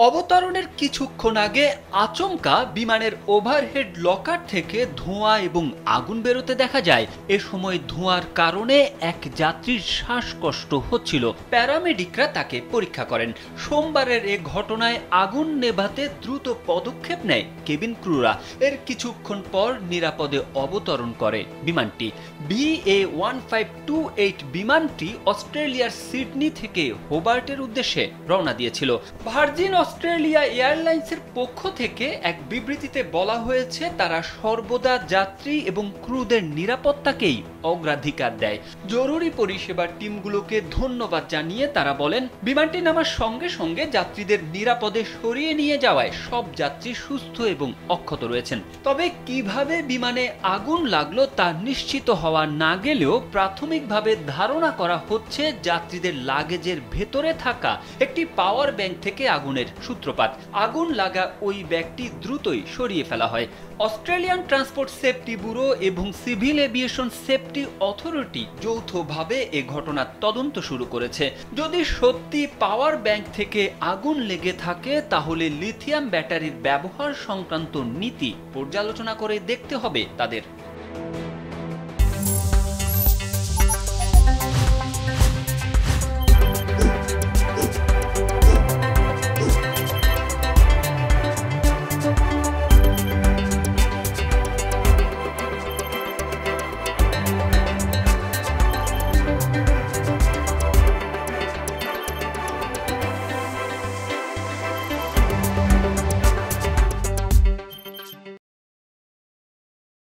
অবতরণের কিছুক্ষণ আগে আচমকা বিমানের ওভারহেড লকার থেকে ধোঁয়া এবং আগুন বেরোতে দেখা যায়। এ সময় ধোঁয়ার কারণে এক যাত্রীর শ্বাসকষ্ট হচ্ছিল। প্যারামেডিকরা তাকে পরীক্ষা করেন। সোমবারের এ ঘটনায় আগুন নেভাতে দ্রুত পদক্ষেপ নেয় কেবিন ক্রুরা। এর কিছুক্ষণ পর নিরাপদে অবতরণ করে বিমানটি। BA1528 বিমানটি অস্ট্রেলিয়ার সিডনি থেকে হোবার্টের উদ্দেশ্যে রওনা দিয়েছিল। ভার্জিন অস্ট্রেলিয়া এয়ারলাইন্সের পক্ষ থেকে এক বিবৃতিতে বলা হয়েছে, তারা সর্বদা যাত্রী এবং ক্রুদের নিরাপত্তাকেই অগ্রাধিকার দেয়। জরুরি পরিষেবার টিমগুলোকে ধন্যবাদ জানিয়ে তারা বলেন, বিমানটি নামার সঙ্গে সঙ্গে যাত্রীদের নিরাপদে সরিয়ে নিয়ে যাওয়ায় সব যাত্রী সুস্থ এবং অক্ষত রয়েছেন। তবে কিভাবে বিমানে আগুন লাগলো তা নিশ্চিত হওয়া না গেলেও প্রাথমিকভাবে ধারণা করা হচ্ছে যাত্রীদের লাগেজের ভেতরে থাকা একটি পাওয়ার ব্যাংক থেকে আগুনের সূত্রপাত। আগুন লাগা ওই ব্যাগটি দ্রুতই সরিয়ে ফেলা হয়। অস্ট্রেলিয়ান ট্রান্সপোর্ট সেফটি ব্যুরো এবং সিভিল এভিয়েশন সেফটি অথরিটি যৌথভাবে এ ঘটনার তদন্ত শুরু করেছে। যদি সত্যি পাওয়ার ব্যাংক থেকে আগুন লেগে থাকে, তাহলে লিথিয়াম ব্যাটারির ব্যবহার সংক্রান্ত নীতি পর্যালোচনা করে দেখতে হবে তাদের।